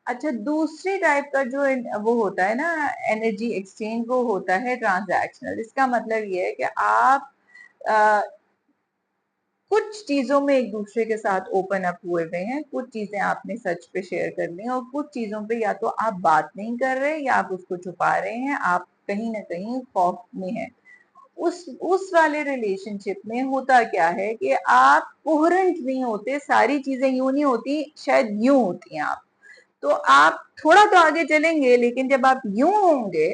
अच्छा, दूसरी टाइप का जो वो होता है ना एनर्जी एक्सचेंज, वो होता है ट्रांजैक्शनल। इसका मतलब ये है कि आप आ, कुछ चीजों में एक दूसरे के साथ ओपन अप हुए हुए हैं, कुछ चीजें आपने सच पे शेयर कर ली और कुछ चीजों पे या तो आप बात नहीं कर रहे या आप उसको छुपा रहे हैं, आप कहीं ना कहीं खौफ में हैं। उस वाले रिलेशनशिप में होता क्या है कि आप कोहेरेंट नहीं होते, सारी चीजें यूं नहीं होती, शायद यूं होती हैं आप। तो आप थोड़ा तो आगे चलेंगे, लेकिन जब आप यूं होंगे,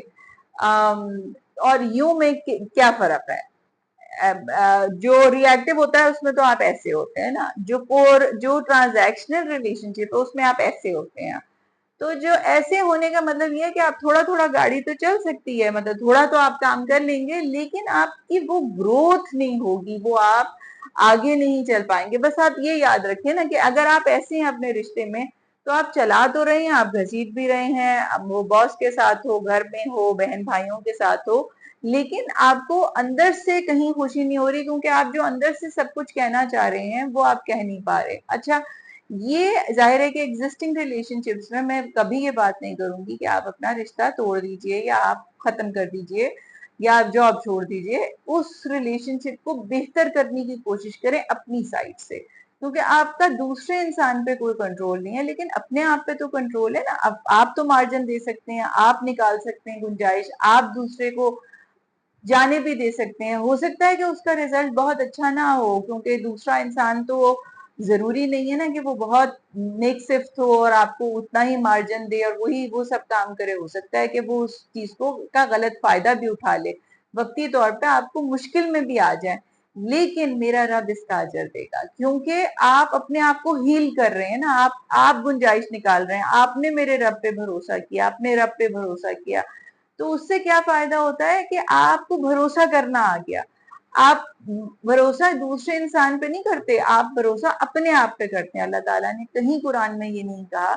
और यूं में क्या फर्क है? जो रिएक्टिव होता है उसमें तो आप ऐसे होते हैं ना, जो ट्रांजैक्शनल रिलेशनशिप है उसमें आप ऐसे होते हैं। तो जो ऐसे होने का मतलब ये है कि आप थोड़ा थोड़ा गाड़ी तो चल सकती है, मतलब थोड़ा तो आप काम कर लेंगे, लेकिन आपकी वो ग्रोथ नहीं होगी, वो आप आगे नहीं चल पाएंगे। बस आप ये याद रखें ना कि अगर आप ऐसे हैं अपने रिश्ते में, तो आप चला तो रहे हैं, आप घसीट भी रहे हैं, अब वो बॉस के साथ हो, घर में हो, बहन भाइयों के साथ हो, लेकिन आपको अंदर से कहीं खुशी नहीं हो रही, क्योंकि आप जो अंदर से सब कुछ कहना चाह रहे हैं वो आप कह नहीं पा रहे। अच्छा, ये जाहिर है कि एग्जिस्टिंग रिलेशनशिप्स में मैं कभी ये बात नहीं करूंगी कि आप अपना रिश्ता तोड़ दीजिए या आप खत्म कर दीजिए या आप जॉब छोड़ दीजिए। उस रिलेशनशिप को बेहतर करने की कोशिश करें अपनी साइड से, क्योंकि आपका दूसरे इंसान पे कोई कंट्रोल नहीं है, लेकिन अपने आप पे तो कंट्रोल है ना। अब आप तो मार्जिन दे सकते हैं, आप निकाल सकते हैं गुंजाइश, आप दूसरे को जाने भी दे सकते हैं। हो सकता है कि उसका रिजल्ट बहुत अच्छा ना हो, क्योंकि दूसरा इंसान तो जरूरी नहीं है ना कि वो बहुत नेक सिफ्त हो और आपको उतना ही मार्जिन दे और वही वो सब काम करे। हो सकता है कि वो उस चीज को का गलत फायदा भी उठा ले, वक्ती तौर पे आपको मुश्किल में भी आ जाए, लेकिन मेरा रब इसका अजर देगा, क्योंकि आप अपने आप को हील कर रहे हैं ना, आप गुंजाइश निकाल रहे हैं। आपने मेरे रब पे भरोसा किया, आपने रब पे भरोसा किया, तो उससे क्या फायदा होता है कि आपको भरोसा करना आ गया। आप भरोसा दूसरे इंसान पे नहीं करते, आप भरोसा अपने आप पे करते हैं। अल्लाह ताला ने कहीं कुरान में ये नहीं कहा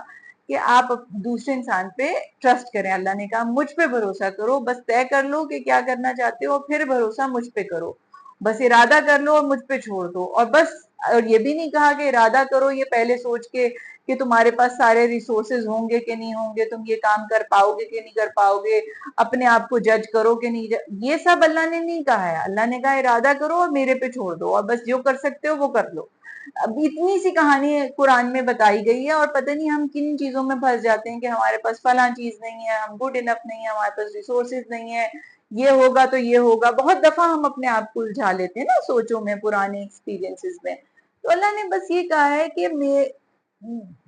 कि आप दूसरे इंसान पे ट्रस्ट करें। अल्लाह ने कहा मुझ पे भरोसा करो, बस तय कर लो कि क्या करना चाहते हो, फिर भरोसा मुझ पे करो। बस इरादा कर लो और मुझ पे छोड़ दो, और बस। और ये भी नहीं कहा कि इरादा करो ये पहले सोच के कि तुम्हारे पास सारे रिसोर्सेज होंगे कि नहीं होंगे, तुम ये काम कर पाओगे कि नहीं कर पाओगे, अपने आप को जज करो कि नहीं ये सब अल्लाह ने नहीं कहा है। अल्लाह ने कहा इरादा करो और मेरे पे छोड़ दो, और बस जो कर सकते हो वो कर लो। अब इतनी सी कहानी कुरान में बताई गई है, और पता नहीं हम किन चीजों में फंस जाते हैं कि हमारे पास फला चीज नहीं है, हम गुड इनफ नहीं है, हमारे पास रिसोर्सेज नहीं है, ये होगा तो ये होगा। बहुत दफा हम अपने आप को उलझा लेते हैं ना सोचों में, पुराने एक्सपीरियंसेस में। तो अल्लाह ने बस ये कहा है कि मैं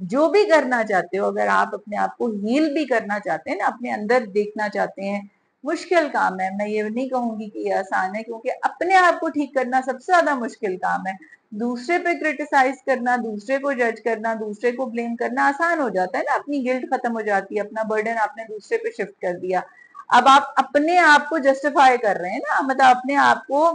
जो भी करना चाहते हो, अगर आप अपने आप को हील भी करना चाहते हैं ना, अपने अंदर देखना चाहते हैं, मुश्किल काम है, मैं ये नहीं कहूंगी कि ये आसान है, क्योंकि अपने आप को ठीक करना सबसे ज्यादा मुश्किल काम है। दूसरे पे क्रिटिसाइज करना, दूसरे को जज करना, दूसरे को ब्लेम करना आसान हो जाता है ना, अपनी गिल्ट खत्म हो जाती है, अपना बर्डन आपने दूसरे पे शिफ्ट कर दिया। अब आप अपने आप को जस्टिफाई कर रहे हैं ना, मतलब अपने आप को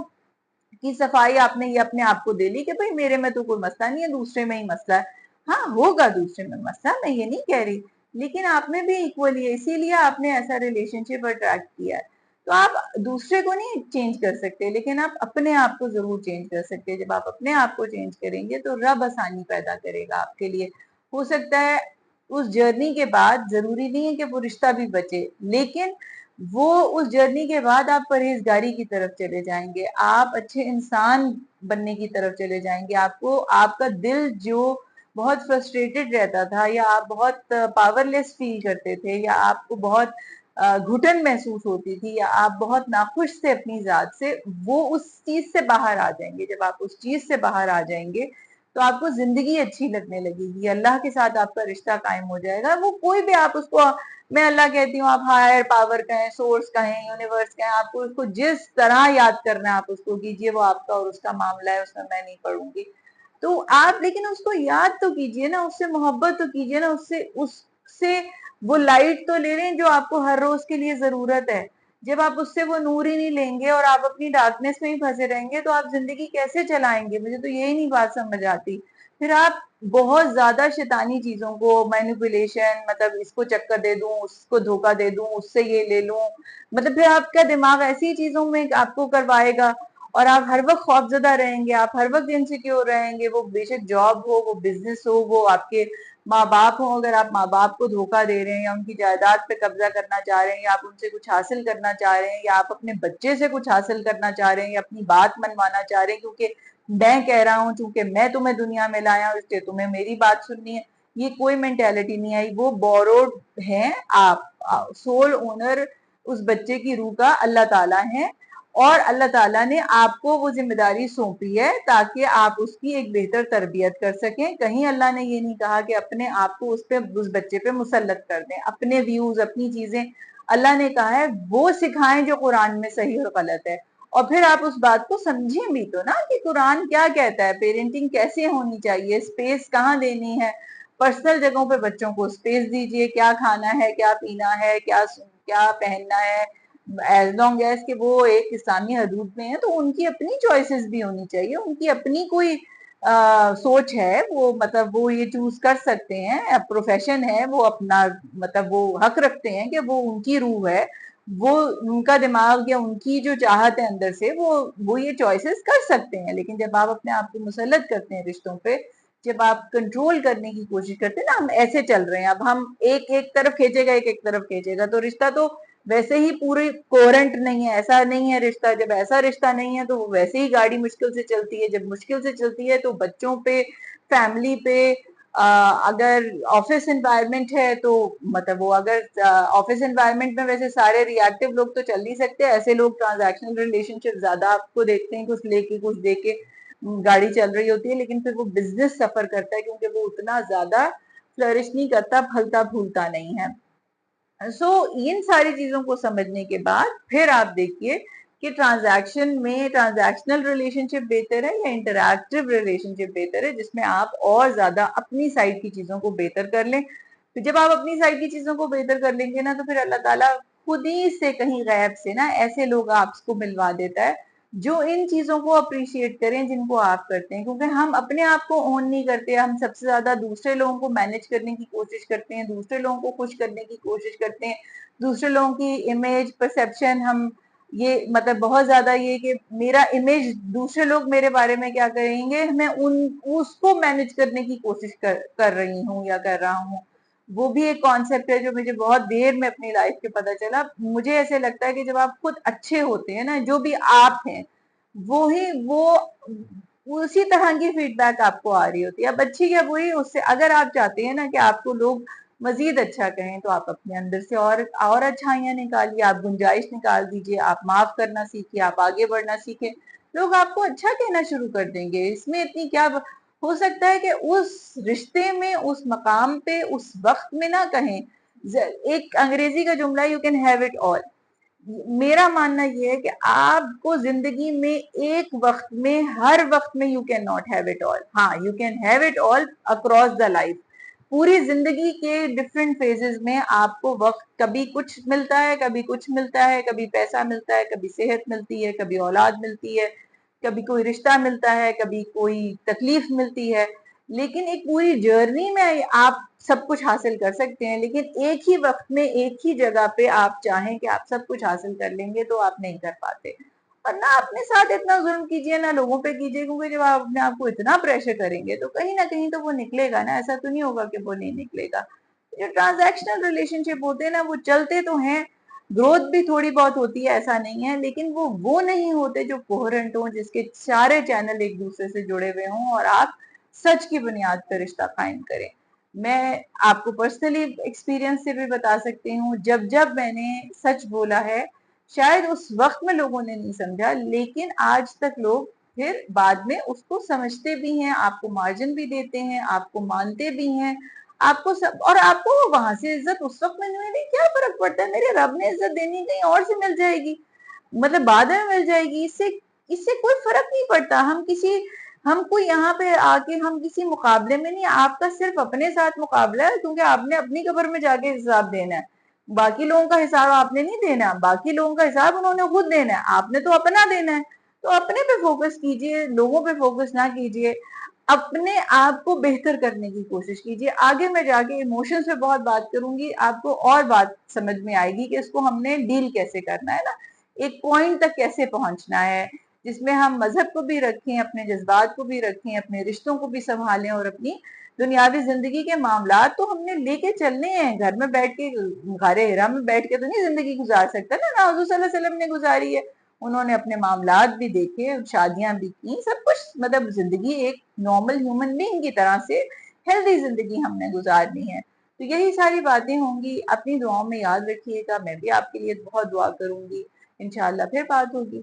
की सफाई आपने ये अपने आप को दे ली कि भाई मेरे में तो कोई मसला नहीं है, दूसरे में ही मसला है। हाँ, होगा दूसरे में मसला, मैं ये नहीं कह रही, लेकिन आप में भी इक्वली है, इसीलिए आपने ऐसा रिलेशनशिप अट्रैक्ट किया है। तो आप दूसरे को नहीं चेंज कर सकते, लेकिन आप अपने आप को जरूर चेंज कर सकते हैं। जब आप अपने आप को चेंज करेंगे तो रब आसानी पैदा करेगा आपके लिए। हो सकता है उस जर्नी के बाद, जरूरी नहीं है कि वो रिश्ता भी बचे, लेकिन वो उस जर्नी के बाद आप परहेजगारी की तरफ चले जाएंगे, आप अच्छे इंसान बनने की तरफ चले जाएंगे। आपको आपका दिल जो बहुत फ्रस्ट्रेटेड रहता था, या आप बहुत पावरलेस फील करते थे, या आपको बहुत घुटन महसूस होती थी, या आप बहुत नाखुश थे अपनी जात से, वो उस चीज से बाहर आ जाएंगे। जब आप उस चीज से बाहर आ जाएंगे तो आपको जिंदगी अच्छी लगने लगेगी, अल्लाह के साथ आपका रिश्ता कायम हो जाएगा। वो कोई भी आप उसको, मैं अल्लाह कहती हूँ, आप हायर पावर कहें, सोर्स कहें, यूनिवर्स कहें, आपको उसको जिस तरह याद करना है आप उसको कीजिए, वो आपका और उसका मामला है, उसमें मैं नहीं पढ़ूंगी। तो आप लेकिन उसको याद तो कीजिए ना, उससे मोहब्बत तो कीजिए ना, उससे उससे वो लाइट तो ले लें जो आपको हर रोज के लिए जरूरत है। जब आप उससे वो नूर ही नहीं लेंगे और आप अपनी डार्कनेस में ही फंसे रहेंगे, तो आप जिंदगी कैसे चलाएंगे? मुझे तो यही नहीं बात समझ आती। फिर आप बहुत ज्यादा शैतानी चीजों को, मैनिपुलेशन, मतलब इसको चक्कर दे दूं, उसको धोखा दे दूं, उससे ये ले लूं, मतलब फिर आपका दिमाग ऐसी चीजों में आपको करवाएगा, और आप हर वक्त खौफजदा रहेंगे, आप हर वक्त इनसिक्योर रहेंगे। वो बेशक जॉब हो, वो बिजनेस हो, वो आपके माँ बाप हो, अगर आप माँ बाप को धोखा दे रहे हैं या उनकी जायदाद पे कब्जा करना चाह रहे हैं या आप उनसे कुछ हासिल करना चाह रहे हैं या आप अपने बच्चे से कुछ हासिल करना चाह रहे हैं या अपनी बात मनवाना चाह रहे हैं क्योंकि मैं कह रहा हूँ, चूंकि मैं तुम्हें दुनिया में लाया हूँ इसलिए तुम्हें मेरी बात सुननी है, ये कोई मेंटेलिटी नहीं आई, वो बोरोड है। आप सोल ओनर उस बच्चे की रूह का अल्लाह ताला है, और अल्लाह ताला ने आपको वो जिम्मेदारी सौंपी है ताकि आप उसकी एक बेहतर तरबियत कर सकें। कहीं अल्लाह ने ये नहीं कहा कि अपने आप को उस बच्चे पे मुसल्लत कर दें, अपने व्यूज अपनी चीजें। अल्लाह ने कहा है वो सिखाएं जो कुरान में सही और गलत है, और फिर आप उस बात को समझें भी तो ना कि कुरान क्या कहता है, पेरेंटिंग कैसे होनी चाहिए, स्पेस कहाँ देनी है, पर्सनल जगहों पे बच्चों को स्पेस दीजिए, क्या खाना है, क्या पीना है, क्या क्या पहनना है, एज लॉन्ग एज कि वो एक इस्लामी हदूद में है, तो उनकी अपनी चॉइसेस भी होनी चाहिए, उनकी अपनी कोई सोच है, वो मतलब वो ये चूज कर सकते हैं, प्रोफेशन है, वो अपना मतलब वो हक रखते हैं कि वो उनकी रूह है, वो उनका दिमाग या उनकी जो चाहत है अंदर से वो ये चॉइसेस कर सकते हैं। लेकिन जब आप अपने आप को मुसल्लत करते हैं रिश्तों पे, जब आप कंट्रोल करने की कोशिश करते हैं ना, हम ऐसे चल रहे हैं, अब हम एक एक तरफ खींचेगा, एक एक तरफ खींचेगा, तो रिश्ता तो वैसे ही पूरी कोहेरेंट नहीं है, ऐसा नहीं है रिश्ता। जब ऐसा रिश्ता नहीं है तो वैसे ही गाड़ी मुश्किल से चलती है, जब मुश्किल से चलती है तो बच्चों पे, फैमिली पे, अगर ऑफिस एनवायरनमेंट है तो मतलब वो अगर ऑफिस एनवायरनमेंट में वैसे सारे रिएक्टिव लोग तो चल नहीं सकते, ऐसे लोग ट्रांजैक्शनल रिलेशनशिप ज्यादा आपको देखते हैं, कुछ लेके कुछ देके गाड़ी चल रही होती है, लेकिन फिर वो बिजनेस सफर करता है क्योंकि वो उतना ज्यादा फ्लरिश नहीं करता, फलता फूलता नहीं है। इन सारी चीजों को समझने के बाद फिर आप देखिए कि ट्रांजैक्शन में ट्रांजैक्शनल रिलेशनशिप बेहतर है या इंटरैक्टिव रिलेशनशिप बेहतर है, जिसमें आप और ज्यादा अपनी साइड की चीजों को बेहतर कर लें। तो जब आप अपनी साइड की चीजों को बेहतर कर लेंगे ना, तो फिर अल्लाह ताला खुद ही से कहीं गैब से ना ऐसे लोग आपको मिलवा देता है जो इन चीजों को अप्रिशिएट करें जिनको आप करते हैं, क्योंकि हम अपने आप को ओन नहीं करते, हम सबसे ज्यादा दूसरे लोगों को मैनेज करने की कोशिश करते हैं, दूसरे लोगों को खुश करने की कोशिश करते हैं, दूसरे लोगों की इमेज परसेप्शन हम ये मतलब बहुत ज्यादा ये कि मेरा इमेज, दूसरे लोग मेरे बारे में क्या करेंगे, मैं उन उसको मैनेज करने की कोशिश कर रही हूँ या कर रहा हूँ। वो भी एक कॉन्सेप्ट है जो मुझे बहुत देर में अपनी लाइफ के पता चला। मुझे ऐसे लगता है कि जब आप खुद अच्छे होते हैं ना, जो भी आप हैं वो ही वो उसी तरह की फीडबैक आपको आ रही होती है। अब अच्छी क्या बुरी, उससे अगर आप चाहते हैं ना कि आपको लोग मजीद अच्छा कहें तो आप अपने अंदर से और अच्छाइयां निकालिए, आप गुंजाइश निकाल दीजिए, आप माफ करना सीखिए, आप आगे बढ़ना सीखें, लोग आपको अच्छा कहना शुरू कर देंगे। इसमें इतनी क्या हो सकता है कि उस रिश्ते में, उस मकाम पे, उस वक्त में ना कहें। एक अंग्रेजी का जुमला, you can have it all. मेरा मानना ये है कि आपको जिंदगी में एक वक्त में, हर वक्त में you can not have it all. हाँ, you can have it all across the life. पूरी जिंदगी के डिफरेंट फेजेस में आपको वक्त, कभी कुछ मिलता है, कभी कुछ मिलता है, कभी पैसा मिलता है, कभी सेहत मिलती है, कभी औलाद मिलती है, कभी कोई रिश्ता मिलता है, कभी कोई तकलीफ मिलती है। लेकिन एक पूरी जर्नी में आप सब कुछ हासिल कर सकते हैं, लेकिन एक ही वक्त में एक ही जगह पे आप चाहें कि आप सब कुछ हासिल कर लेंगे तो आप नहीं कर पाते। और ना अपने साथ इतना जुल्म कीजिए, ना लोगों पे कीजिए, क्योंकि जब आप अपने आप को इतना प्रेशर करेंगे तो कहीं ना कहीं तो वो निकलेगा ना, ऐसा तो नहीं होगा कि वो नहीं निकलेगा। जो ट्रांजैक्शनल रिलेशनशिप होते हैं ना, वो चलते तो हैं, ग्रोथ भी थोड़ी बहुत होती है, ऐसा नहीं है, लेकिन वो नहीं होते जो कोहेरेंट हो, जिसके सारे चैनल एक दूसरे से जुड़े हुए हों और आप सच की बुनियाद पर रिश्ता कायम करें। मैं आपको पर्सनली एक्सपीरियंस से भी बता सकती हूँ, जब जब मैंने सच बोला है, शायद उस वक्त में लोगों ने नहीं समझा, लेकिन आज तक लोग फिर बाद में उसको समझते भी हैं, आपको मार्जिन भी देते हैं, आपको मानते भी हैं, आपको सब, और आपको वहां से इज्जत उस वक्त में मिलेगी, क्या फर्क पड़ता है, मेरे रब ने इज्जत देनी कहीं और से मिल जाएगी, मतलब बाद में मिल जाएगी, इससे इससे कोई फर्क नहीं पड़ता। हमको यहाँ पे आके हम किसी मुकाबले में नहीं, आपका सिर्फ अपने साथ मुकाबला है, क्योंकि आपने अपनी कब्र में जाके हिसाब देना है। बाकी लोगों का हिसाब आपने नहीं देना, बाकी लोगों का हिसाब उन्होंने खुद देना है, आपने तो अपना देना है। तो अपने पे फोकस कीजिए, लोगों पे फोकस ना कीजिए, अपने आप को बेहतर करने की कोशिश कीजिए। आगे मैं जाके इमोशंस पे बहुत बात करूंगी, आपको और बात समझ में आएगी कि इसको हमने डील कैसे करना है ना, एक पॉइंट तक कैसे पहुंचना है, जिसमें हम मजहब को भी रखें, अपने जज्बात को भी रखें, अपने रिश्तों को भी संभालें और अपनी دنیاوی زندگی کے معاملات تو ہم نے لے کے چلنے ہیں، گھر میں بیٹھ کے، غار ہرا میں بیٹھ کے تو نہیں زندگی گزار سکتا نا حضور صلی اللہ علیہ وسلم نے گزاری ہے، انہوں نے اپنے معاملات بھی دیکھے، شادیاں بھی کی، سب کچھ، مطلب زندگی ایک نارمل ہیومن بینگ کی طرح سے ہیلدی زندگی ہم نے گزارنی ہے۔ تو یہی ساری باتیں ہوں گی، اپنی دعاؤں میں یاد رکھیے گا، میں بھی آپ کے لیے بہت دعا کروں گی، انشاءاللہ پھر بات ہوگی۔